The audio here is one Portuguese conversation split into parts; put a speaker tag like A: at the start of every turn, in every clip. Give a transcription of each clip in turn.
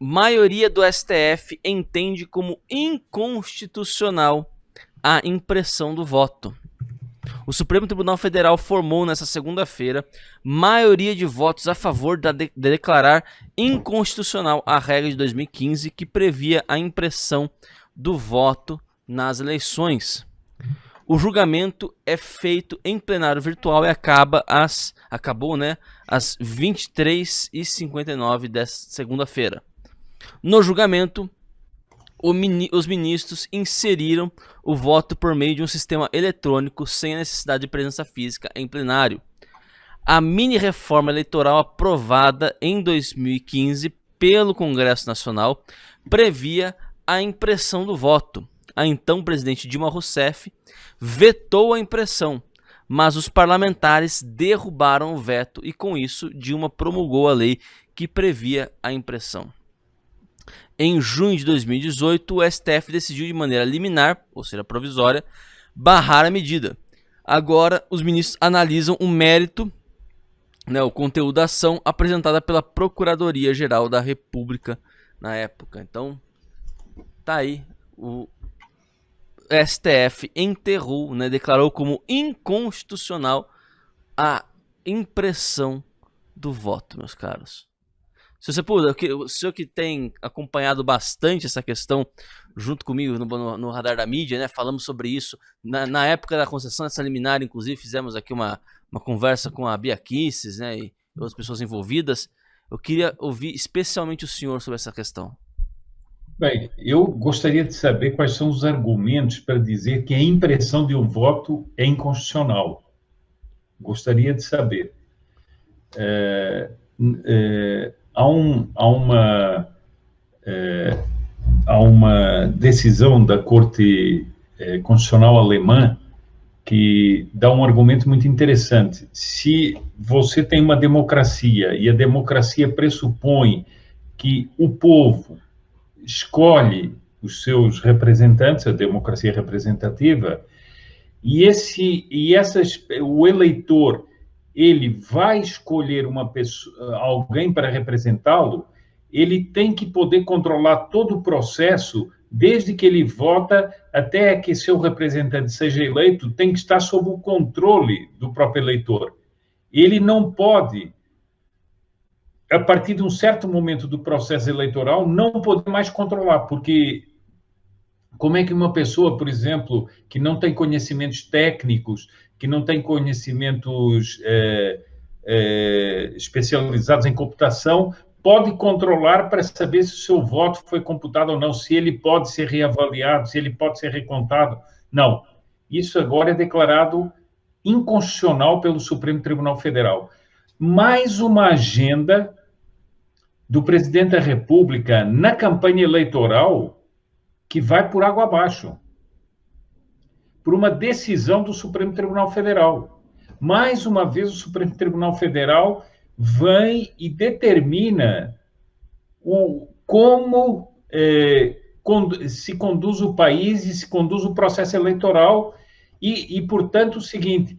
A: Maioria do STF entende como inconstitucional a impressão do voto. O Supremo Tribunal Federal formou nesta segunda-feira maioria de votos a favor de declarar inconstitucional a regra de 2015 que previa a impressão do voto nas eleições. O julgamento é feito em plenário virtual e acabou às 23h59 desta segunda-feira. No julgamento, os ministros inseriram o voto por meio de um sistema eletrônico sem a necessidade de presença física em plenário. A mini-reforma eleitoral aprovada em 2015 pelo Congresso Nacional previa a impressão do voto. A então presidente Dilma Rousseff vetou a impressão, mas os parlamentares derrubaram o veto e, com isso, Dilma promulgou a lei que previa a impressão. Em junho de 2018, o STF decidiu de maneira liminar, ou seja, provisória, barrar a medida. Agora, os ministros analisam o mérito, o conteúdo da ação apresentada pela Procuradoria-Geral da República na época. Então, tá aí, o STF enterrou, declarou como inconstitucional a impressão do voto, meus caros. Se você puder, o senhor que tem acompanhado bastante essa questão junto comigo no Radar da Mídia, falamos sobre isso. Na época da concessão dessa liminar, inclusive, fizemos aqui uma conversa com a Bia Kicis, e outras pessoas envolvidas. Eu queria ouvir especialmente o senhor sobre essa questão.
B: Bem, eu gostaria de saber quais são os argumentos para dizer que a impressão de um voto é inconstitucional. Gostaria de saber. Há uma decisão da Corte Constitucional Alemã que dá um argumento muito interessante. Se você tem uma democracia e a democracia pressupõe que o povo escolhe os seus representantes, a democracia representativa, o eleitor ele vai escolher alguém para representá-lo, ele tem que poder controlar todo o processo, desde que ele vota até que seu representante seja eleito, tem que estar sob o controle do próprio eleitor. Ele não pode, a partir de um certo momento do processo eleitoral, não poder mais controlar, porque como é que uma pessoa, por exemplo, que não tem conhecimentos técnicos, que não tem conhecimentos especializados em computação, pode controlar para saber se o seu voto foi computado ou não, se ele pode ser reavaliado, se ele pode ser recontado? Não. Isso agora é declarado inconstitucional pelo Supremo Tribunal Federal. Mais uma agenda do presidente da República na campanha eleitoral que vai por água abaixo, por uma decisão do Supremo Tribunal Federal. Mais uma vez, o Supremo Tribunal Federal vem e determina como se conduz o país e se conduz o processo eleitoral e portanto, o seguinte,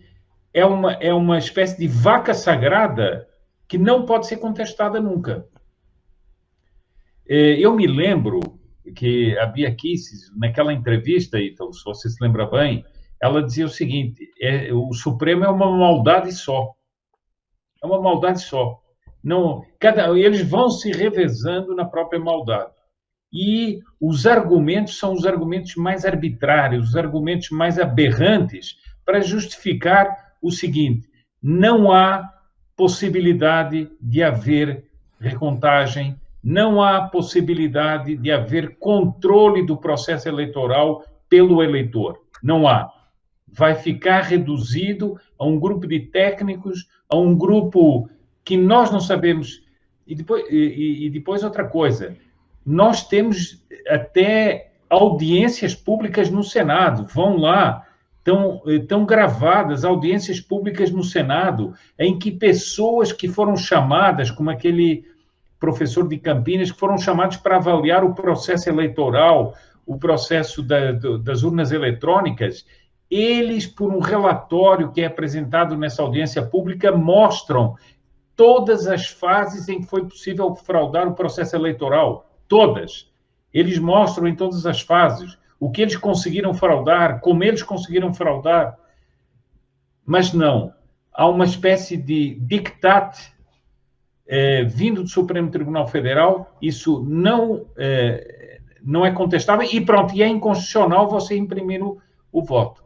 B: é uma espécie de vaca sagrada que não pode ser contestada nunca. Eu me lembro que a Bia Kicis, naquela entrevista, então, se você se lembra bem, ela dizia o seguinte: o Supremo é uma maldade só. É uma maldade só. Não, eles vão se revezando na própria maldade. E os argumentos são os argumentos mais arbitrários, os argumentos mais aberrantes para justificar o seguinte: não há possibilidade de haver recontagem, não há possibilidade de haver controle do processo eleitoral pelo eleitor. Não há. Vai ficar reduzido a um grupo de técnicos, a um grupo que nós não sabemos. E depois outra coisa, nós temos até audiências públicas no Senado, vão lá, estão gravadas audiências públicas no Senado, em que pessoas que foram chamadas, como aquele professor de Campinas, que foram chamados para avaliar o processo eleitoral, o processo das urnas eletrônicas, eles, por um relatório que é apresentado nessa audiência pública, mostram todas as fases em que foi possível fraudar o processo eleitoral. todas. Eles mostram em todas as fases o que eles conseguiram fraudar, como eles conseguiram fraudar. Mas não, há uma espécie de diktat vindo do Supremo Tribunal Federal, isso não é contestável, e pronto, e é inconstitucional você imprimir o voto.